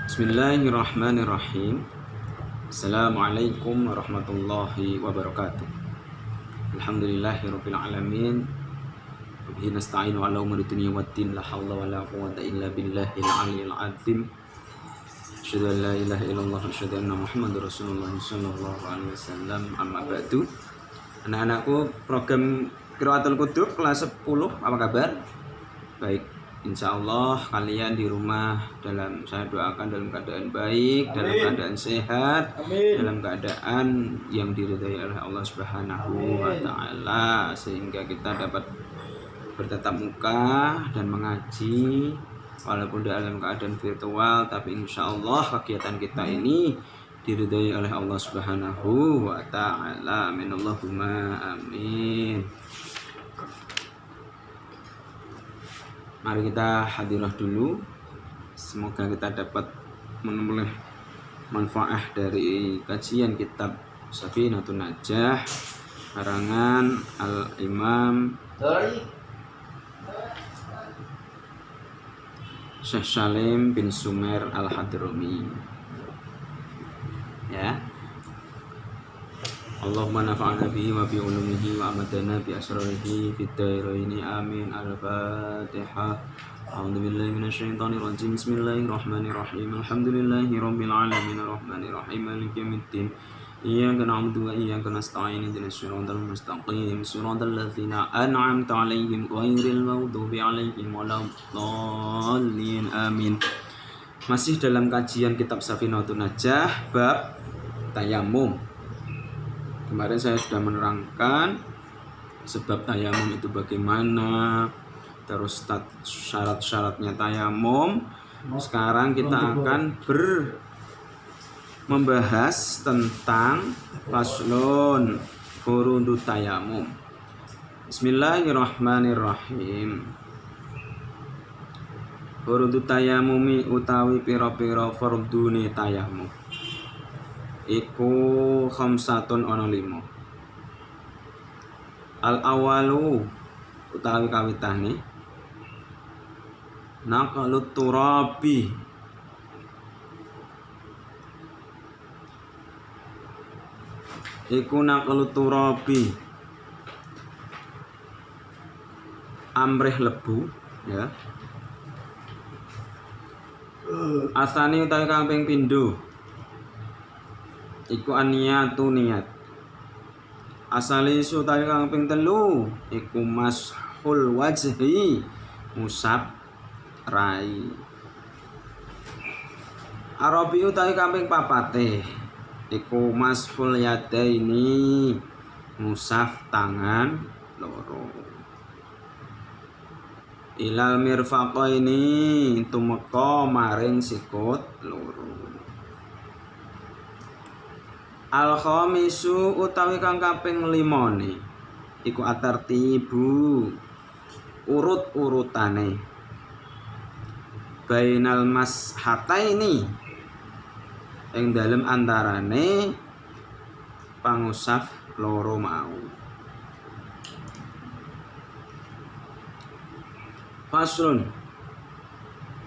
Bismillahirrahmanirrahim. Assalamualaikum warahmatullahi wabarakatuh. Alhamdulillahirabbil alamin. Wabihi nasta'inu ala umuri dunya waddin. La haula wala quwwata illa billahil aliyyil azim. Asyhadu an la ilaha illallah wa asyhadu anna Muhammadar Rasulullah sallallahu alaihi wasallam. Amma ba'du. Anak-anakku, program Qiraatul Quduk kelas 10, apa kabar? Baik. Insya Allah kalian di rumah saya doakan dalam keadaan baik, dalam keadaan sehat, dalam keadaan yang diridhai oleh Allah Subhanahu wa Ta'ala, sehingga kita dapat bertatap muka dan mengaji walaupun dalam keadaan virtual, tapi insya Allah kegiatan kita ini diridhai oleh Allah Subhanahu wa Ta'ala. Amin Allahumma amin. Mari kita hadirah dulu. Semoga kita dapat menemui manfaat dari kajian kitab Safinatun Najah karangan Al-Imam Syekh Salim bin Sumer Al-Hadrami. Ya. Allahumma nafa'na bihi wa bi ulumihi wa amadana bi asrarihi fid dairaini amin. Al-Fatihah. A'udzu billahi minasyaitonir rajim. Bismillahirrahmanirrahim. Alhamdulillahi rabbil alamin arrahmanir rahim maliki yaumiddin. Iyyaka na'budu wa iyyaka nasta'in ihdinas siratal mustaqim siratal ladzina an'amta 'alaihim ghairil maghdubi 'alaihim waladdallin amin. Masih dalam kajian kitab Safinatun Najah bab tayamum. Kemarin saya sudah menerangkan sebab tayamum itu bagaimana, terus syarat-syaratnya tayamum. Sekarang kita akan membahas tentang faslun furudut tayamum. Bismillahirrahmanirrahim. Furudut tayamumi utawi pira-pira fardune tayamum iku khamsatun ana 5. Al awalu utawi kawitane naqalut turabi iku naqalut turabi amrih lebu, ya. Asani utawi kaping pindho iku aniyatu niat. Asali utawi kaping telu iku mashul wajhi musab rai. Arabi utawi kaping papate iku mashul yadaini musaf tangan loro. Ilal mirfaqaini tumeka maring sikut loro. Al-khamisu utawi kang kaping 5 iku atartibu urut-urutane bainal mashataini ing dalem antarane pangusaf loro mau.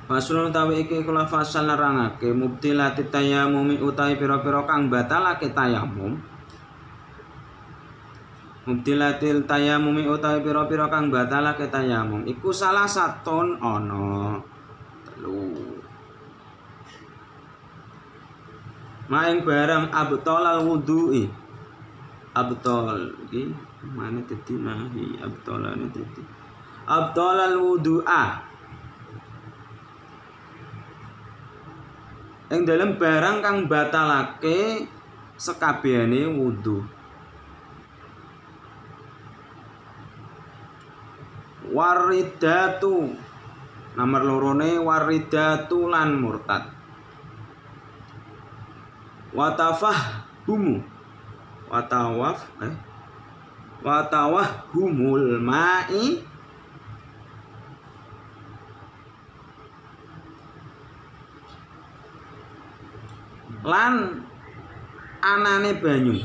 Faslun utawi iki kula fasal nerangake mubtilati tayamumi utawi pira-pira kang batalake tayamum. Mubtilatil tayamumi utawi pira-pira kang batalake tayamum iku salah satun ana 3. Maing barang abtalal wudu'i. Abtal iki mane dadi nahi abtalane dadi abtalal wudu'a. Ing dalam barang kang batalake sekabehane wudu. Waridatu nomor lorone waridatu lan murtad. Watawahumul ma'i lan anane banyu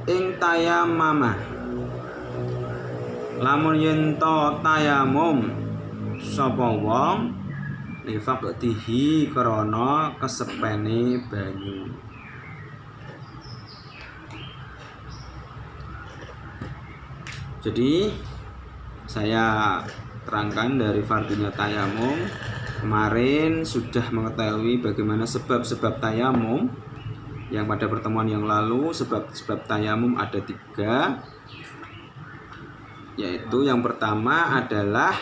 ing tayamama. Lamun yen to tayamum sapa wong Lifaqtihi krana kesepene banyu. Jadi saya terangkan dari fardunya tayamum. Kemarin sudah mengetahui bagaimana sebab-sebab tayamum. Yang pada pertemuan yang lalu sebab-sebab tayamum ada 3, yaitu yang pertama adalah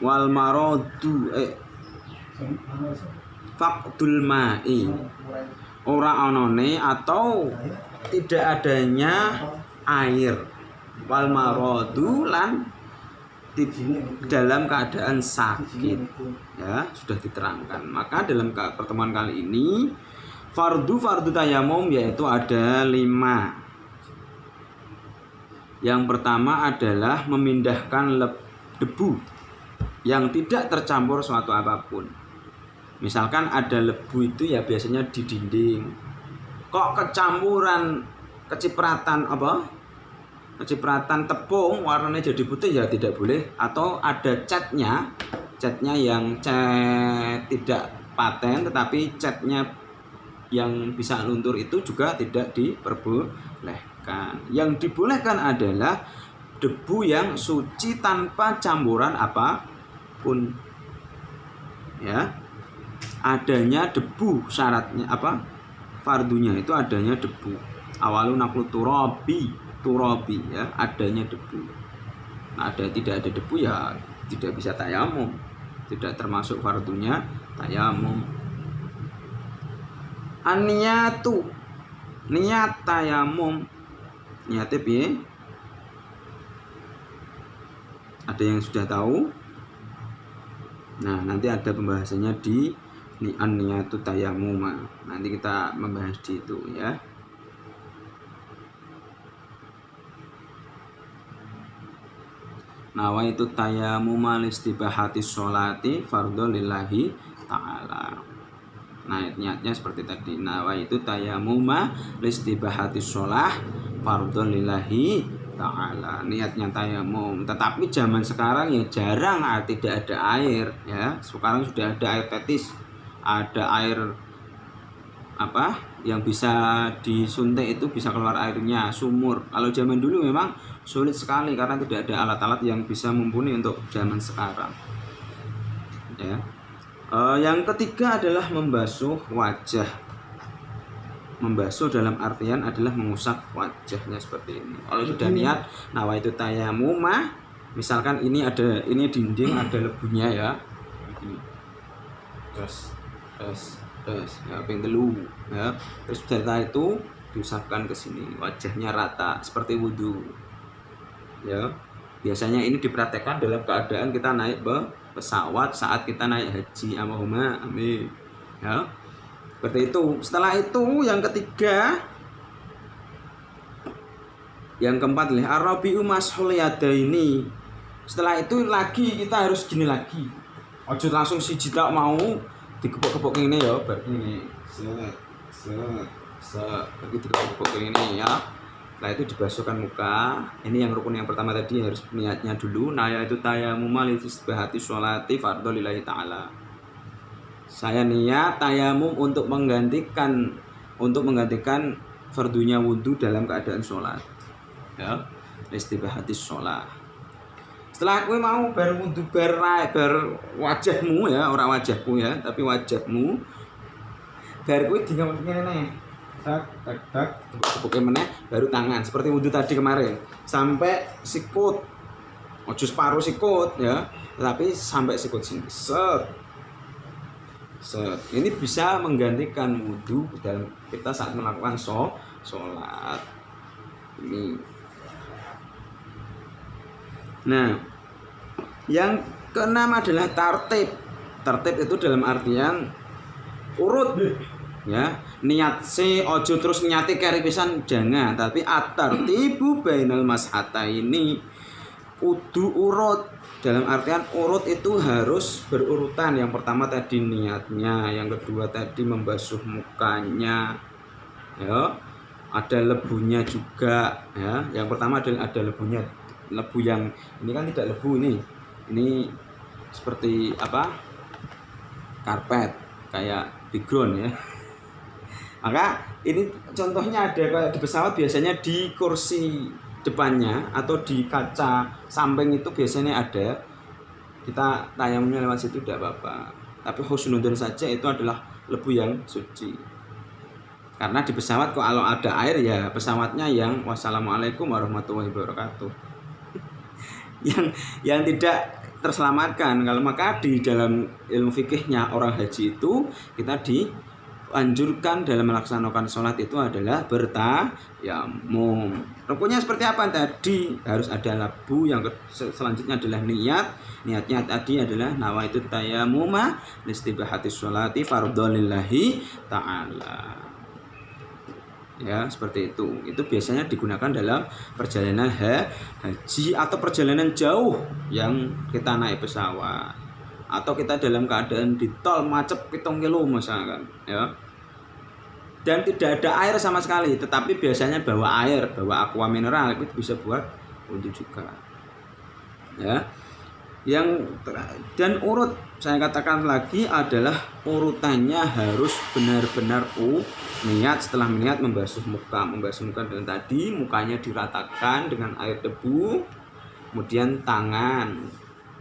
wal maradu faqdul ma'i, ora onone atau tidak adanya air, wal maradu lan dalam keadaan sakit, ya sudah diterangkan. Maka dalam pertemuan kali ini fardu tayamum yaitu ada 5. Yang pertama adalah memindahkan debu yang tidak tercampur suatu apapun. Misalkan ada lebu itu ya biasanya di dinding, kok kecipratan tepung warnanya jadi putih, ya tidak boleh. Atau ada catnya yang cat tidak paten tetapi catnya yang bisa luntur, itu juga tidak diperbolehkan. Yang dibolehkan adalah debu yang suci tanpa campuran apapun, ya. Adanya debu, syaratnya apa? Fardunya itu adanya debu. Awalun naqlu turabi, ya, adanya debu. Nah, tidak ada debu ya tidak bisa tayamum, tidak termasuk fardunya tayamum. An-niyatu, niat tayamum, niatnya piye? Ada yang sudah tahu? Nah, nanti ada pembahasannya di an-niyatu tayamum. Nanti kita membahas di itu, ya. Nawaitu tayamuma listibahati sholati fardhu lillahi ta'ala. Nah, niatnya seperti tadi. Nawaitu tayamuma listibahati sholah fardhu lillahi ta'ala. Niatnya tayamum. Tetapi zaman sekarang ya jarang tidak ada air, ya. Sekarang sudah ada air tetis, ada air yang bisa disuntik, itu bisa keluar airnya, sumur. Kalau zaman dulu memang sulit sekali karena tidak ada alat-alat yang bisa mumpuni untuk zaman sekarang, ya. Yang ketiga adalah membasuh wajah. Membasuh dalam artian adalah mengusap wajahnya seperti ini. Kalau sudah niat nawaitu tayamuma, misalkan ini dinding ada lebunya, ya. Terus ya telu, ya. Terus setelah itu diusapkan ke sini, wajahnya rata seperti wudhu, ya. Biasanya ini dipraktekkan dalam keadaan kita naik pesawat saat kita naik haji, Allahumma amin, ya. Seperti itu. Setelah itu yang ketiga, yang keempat ar-rabi'u mashul yadaini. Setelah itu lagi kita harus gini lagi. Ojo langsung siji tok mau dikepuk-kepuk ini, ya, begini. Begitu dikepuk ini, ya. Setelah itu dibasuhkan muka. Ini yang rukun yang pertama tadi, harus niatnya dulu. Nah, yaitu tayamum listibahati sholati fardhu lillahi ta'ala. Saya niat tayamum untuk menggantikan fardunya wudhu dalam keadaan sholat, ya. Istibahati sholat. Setelah kowe mau bar wudu bar wajahmu, ya, ora wajahku, ya, tapi wajahmu. Bar kowe ngene. Tak tepuk meneh baru tangan seperti wudu tadi kemarin sampai sikut. Ojo separuh sikut, ya, tetapi sampai sikut sini. Set. Ini bisa menggantikan wudu dalam kita saat melakukan sholat. Ini. Nah, yang keenam adalah tartib. Tartib itu dalam artian urut, ya. Niat ojo terus nyati kari pisan, jangan, tapi at-tartibu bainal mashata ini kudu urut. Dalam artian urut itu harus berurutan. Yang pertama tadi niatnya, yang kedua tadi membasuh mukanya, ya. Ada lebunya juga, ya. Yang pertama adalah ada lebunya. Lebu yang ini kan tidak lebu, ini seperti apa? Karpet, kayak background ya. Maka ini contohnya ada kayak di pesawat biasanya di kursi depannya atau di kaca samping itu biasanya ada. Kita tayamumnya lewat situ tidak apa-apa. Tapi husnudzon saja itu adalah lebu yang suci. Karena di pesawat kalau ada air ya pesawatnya yang wassalamualaikum warahmatullahi wabarakatuh. yang tidak terselamatkan. Kalau maka di dalam ilmu fikihnya orang haji itu kita dianjurkan dalam melaksanakan sholat itu adalah bertayamum. Rukunnya seperti apa tadi? Harus ada labu. Yang selanjutnya adalah niat. Niatnya tadi adalah nawaitu tayammuma listibahati sholati fardholillahi ta'ala. Ya, seperti itu. Itu biasanya digunakan dalam perjalanan haji atau perjalanan jauh yang kita naik pesawat atau kita dalam keadaan di tol macet 7 kilo misalkan, ya. Dan tidak ada air sama sekali, tetapi biasanya bawa air, bawa aqua mineral itu bisa buat wudu juga. Ya. Dan urut saya katakan lagi adalah urutannya harus benar-benar niat. Setelah niat membasuh muka dengan tadi mukanya diratakan dengan air debu, kemudian tangan,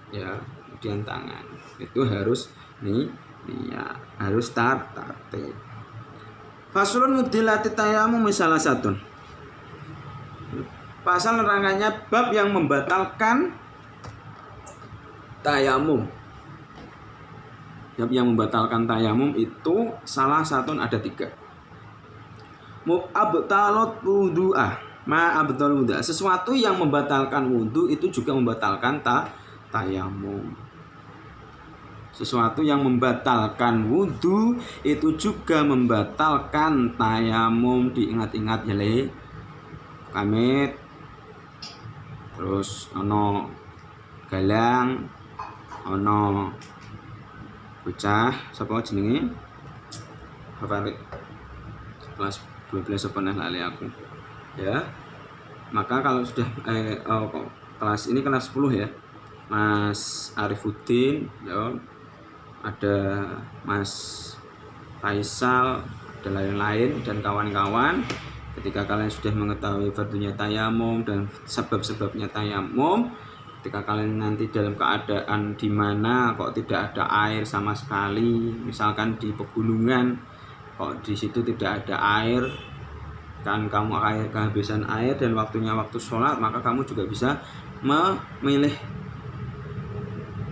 ya, kemudian tangan itu harus niat, harus tartib. Faslun mudilati tayammum salah satu. Pasal nerangkannya bab yang membatalkan tayamum. Yang membatalkan tayamum itu salah satu ada 3. Mu'abtalut wudu'ah. Ma'abtal wudu'ah. Sesuatu yang membatalkan wudu itu juga membatalkan tayamum. Sesuatu yang membatalkan wudu itu juga membatalkan tayamum. Diingat-ingat ya le. Kamit. Terus ono galang, ono bocah sapa jenenge Hafarik kelas 12 apa nah lali aku ya. Maka kalau sudah kelas ini kelas 10 ya, Mas Arifuddin ya, ada Mas Faisal, dan lain-lain dan kawan-kawan. Ketika kalian sudah mengetahui fardunya tayamum dan sebab-sebabnya tayamum, ketika kalian nanti dalam keadaan di mana kok tidak ada air sama sekali, misalkan di pegunungan kok di situ tidak ada air, kan kamu kehabisan air dan waktunya waktu sholat, maka kamu juga bisa memilih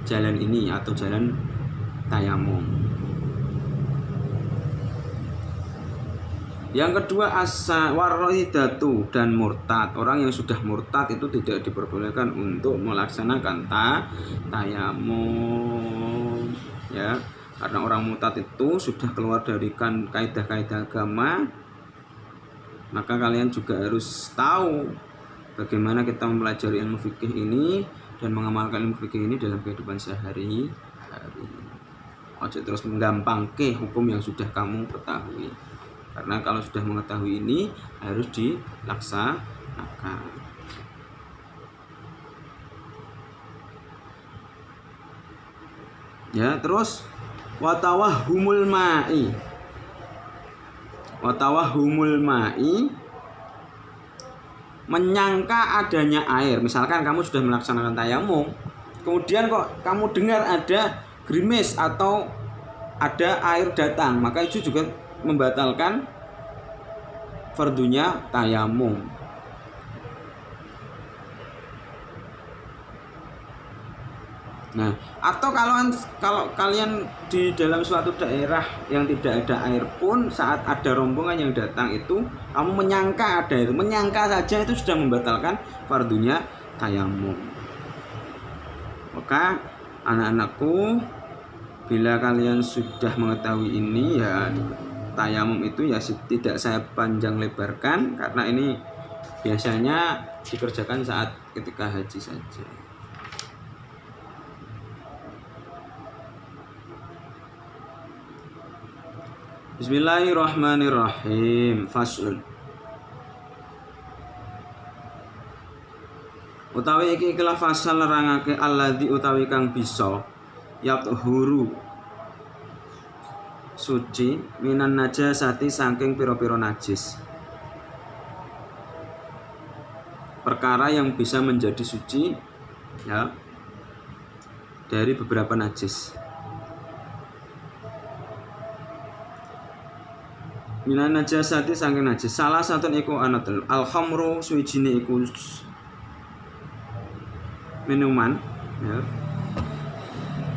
jalan ini atau jalan tayamum. Yang kedua waridatu dan murtad. Orang yang sudah murtad itu tidak diperbolehkan untuk melaksanakan tayamum ya. Karena orang murtad itu sudah keluar dari kaidah-kaidah agama. Maka kalian juga harus tahu bagaimana kita mempelajari ilmu fikih ini dan mengamalkan ilmu fikih ini dalam kehidupan sehari-hari. Ojo terus menggampangke hukum yang sudah kamu ketahui. Karena kalau sudah mengetahui ini harus dilaksanakan. Ya, terus watawahumul ma'i. Watawahumul ma'i, menyangka adanya air. Misalkan kamu sudah melaksanakan tayamum, kemudian kok kamu dengar ada gerimis atau ada air datang, maka itu juga membatalkan fardunya tayamum. Nah, atau kalau kalian di dalam suatu daerah yang tidak ada air pun, saat ada rombongan yang datang itu kamu menyangka ada air, menyangka saja itu sudah membatalkan fardunya tayamum. Maka anak-anakku, bila kalian sudah mengetahui ini ya, tayamum itu ya tidak saya panjang lebarkan karena ini biasanya dikerjakan saat ketika haji saja. Bismillahirrahmanirrahim. Faslun. Utawi iki ikhlas fasal nerangake alladzi utawi kang bisa yathuru suci minan najasati saking pira-pira najis. Perkara yang bisa menjadi suci ya dari beberapa najis. Minan najasati saking najis. Salah satu iku anatul al-khamru suwijine iku minuman ya.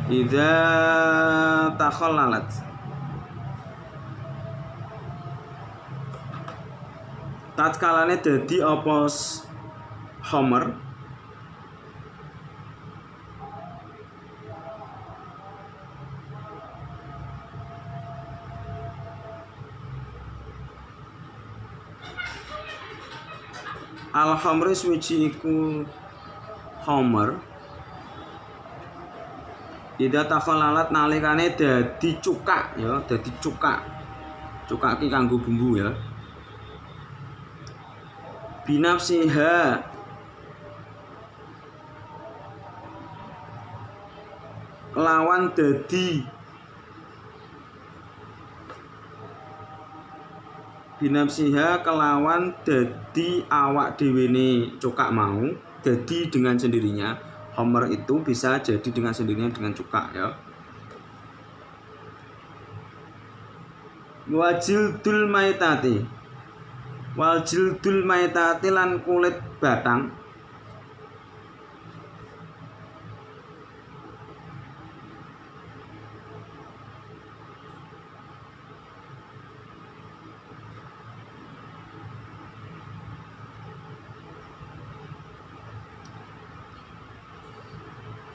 Idza takhallalat tatkalane dadi apa khamr al-khamri suci iku khamr ida takhalalat nalikane dadi cukak ya, dadi cukak ki kanggo bumbu ya. Binafsiha lawan dadi binafsiha kelawan dadi awak dhewene cukak mau dadi dengan sendirinya. Homer itu bisa jadi dengan sendirinya dengan cukak ya. Wajildul maitati waljildul maitati lan kulit batang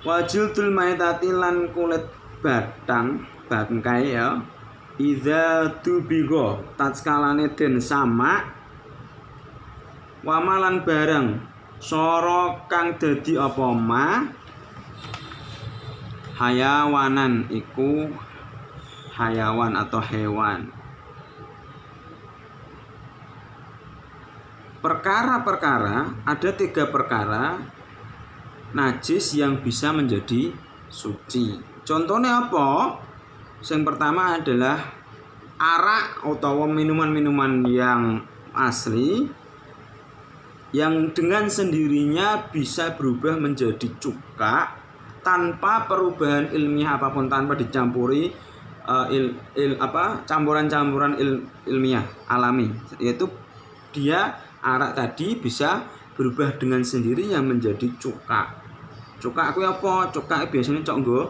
wajildul maitati lan kulit batang bangkai ya. Iza tubigo tatskalane den sama wamalan bareng soro kang dadi apa ma hayawanan iku hayawan atau hewan. Perkara-perkara ada 3 perkara najis yang bisa menjadi suci. Contohnya apa? Yang pertama adalah arak atau minuman-minuman yang asli yang dengan sendirinya bisa berubah menjadi cuka tanpa perubahan ilmiah apapun, tanpa dicampuri campuran-campuran ilmiah alami, yaitu dia arak tadi bisa berubah dengan sendirinya menjadi cuka. Cuka aku apa? Cuka biasanya cok nggo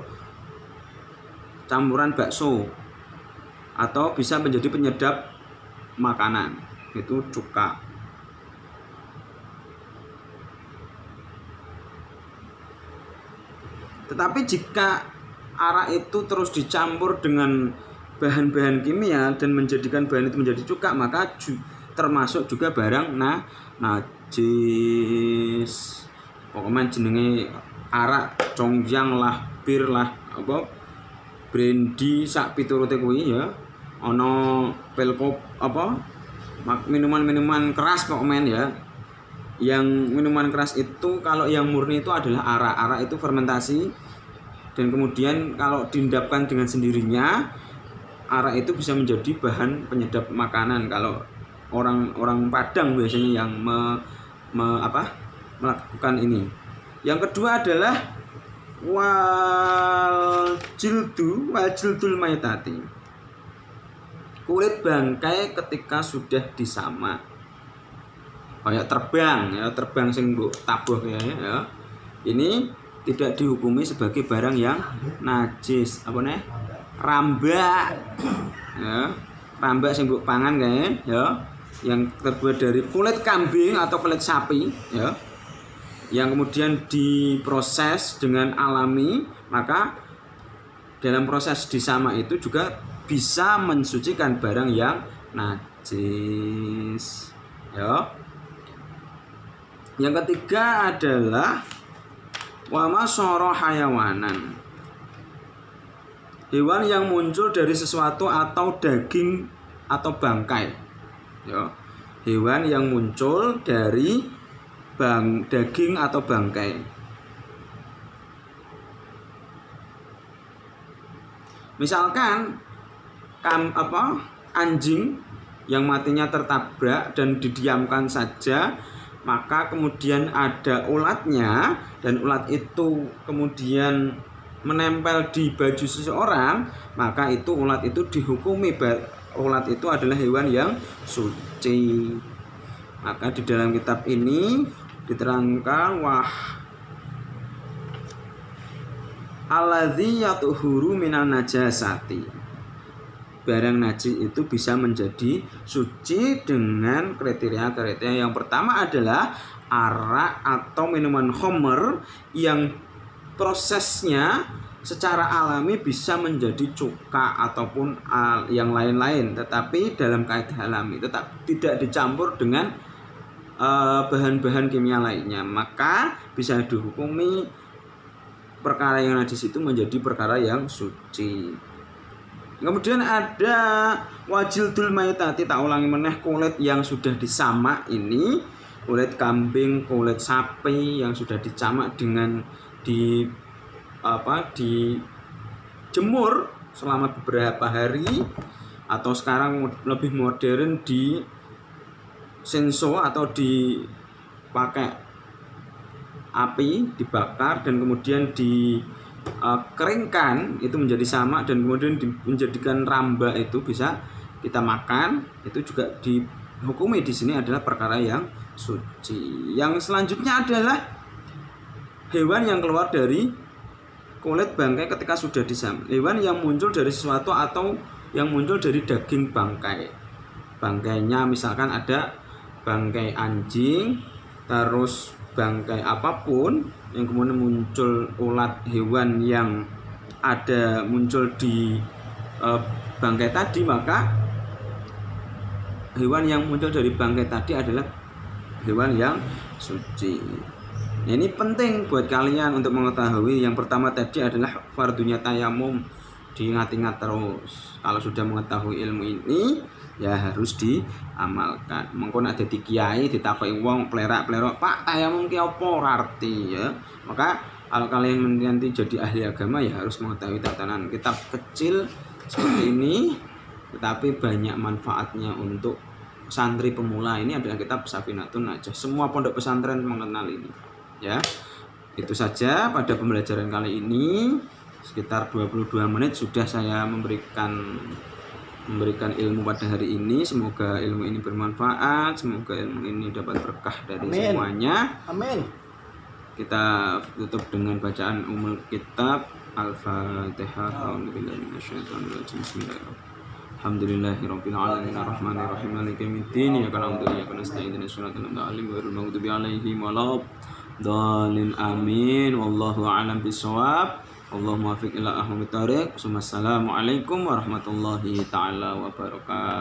campuran bakso atau bisa menjadi penyedap makanan, itu cuka. Tetapi jika arak itu terus dicampur dengan bahan-bahan kimia dan menjadikan bahan itu menjadi cuka, maka termasuk juga barang najis. Pokoknya jenenge arak, congyang lah, bir lah, apa brandy sak piturute kuwi ya. Ana pelkop apa minuman-minuman keras pokoknya ya. Yang minuman keras itu kalau yang murni itu adalah arak. Arak itu fermentasi dan kemudian kalau diendapkan dengan sendirinya, arak itu bisa menjadi bahan penyedap makanan. Kalau orang Padang biasanya yang melakukan ini. Yang kedua adalah waljildul maitati, kulit bangkai ketika sudah disama, kayak terbang ya, terbang sing mbok tabuh ya. Ini tidak dihukumi sebagai barang yang najis. Apa nih? Rambak ya, rambak sing mbok pangan kayak ya, yang terbuat dari kulit kambing atau kulit sapi ya, yang kemudian diproses dengan alami, maka dalam proses disama itu juga bisa mensucikan barang yang najis ya. Yang ketiga adalah wama soro hayawanan, hewan yang muncul dari sesuatu atau daging atau bangkai ya. Hewan yang muncul dari daging atau bangkai. Misalkan anjing yang matinya tertabrak dan didiamkan saja, maka kemudian ada ulatnya dan ulat itu kemudian menempel di baju seseorang, maka itu ulat itu dihukumi ulat itu adalah hewan yang suci. Maka di dalam kitab ini diterangkan alladzi yatuhuru minan najasati. Barang najis itu bisa menjadi suci dengan kriteria-kriteria. Yang pertama adalah arak atau minuman khamr yang prosesnya secara alami bisa menjadi cuka ataupun yang lain-lain, tetapi dalam kaidah alami, tetap tidak dicampur dengan bahan-bahan kimia lainnya, maka bisa dihukumi perkara yang najis itu menjadi perkara yang suci. Kemudian ada wajildul maitati, tak ulangi meneh, kulit yang sudah disamak ini, kulit kambing, kulit sapi yang sudah dicamak dengan dijemur selama beberapa hari, atau sekarang lebih modern di senso atau dipakai api, dibakar dan kemudian keringkan itu menjadi samak dan kemudian menjadikan ramba, itu bisa kita makan. Itu juga dihukumi di sini adalah perkara yang suci. Yang selanjutnya adalah hewan yang keluar dari kulit bangkai ketika sudah disamak, hewan yang muncul dari sesuatu atau yang muncul dari daging bangkai. Bangkainya misalkan ada bangkai anjing, terus bangkai apapun yang kemudian muncul ulat hewan yang ada muncul di bangkai tadi, maka hewan yang muncul dari bangkai tadi adalah hewan yang suci. Nah, ini penting buat kalian untuk mengetahui. Yang pertama tadi adalah fardunya tayamum, diingat-ingat terus. Kalau sudah mengetahui ilmu ini ya harus diamalkan. Mengko nek dadi kiai ditakoki wong plerak-plerok, "Pak, tayamum ki apa arti?" ya. Maka kalau kalian nanti jadi ahli agama ya harus mengetahui tatanan kitab kecil seperti ini, tetapi banyak manfaatnya untuk santri pemula. Ini adalah kitab Safinatun Najah. Semua pondok pesantren mengenal ini. Ya. Itu saja pada pembelajaran kali ini. Sekitar 22 menit sudah saya memberikan ilmu pada hari ini. Semoga ilmu ini bermanfaat, semoga ilmu ini dapat berkah dari semuanya. Amin. Kita tutup dengan bacaan umul kitab Al-Fatihah. Bismillahirrahmanirrahim. Alhamdulillahirabbil alamin arrahmanirrahim maliki yaumiddin iyyaka na'budu wa iyyaka nasta'in ihdinas siratal mustaqim ghairil maghdubi 'alaihim waladdallin amin. Wallahu a'lam bishawab. Allahumma waffiq ila ahli thariq. Wassalamualaikum warahmatullahi taala wabarakatuh.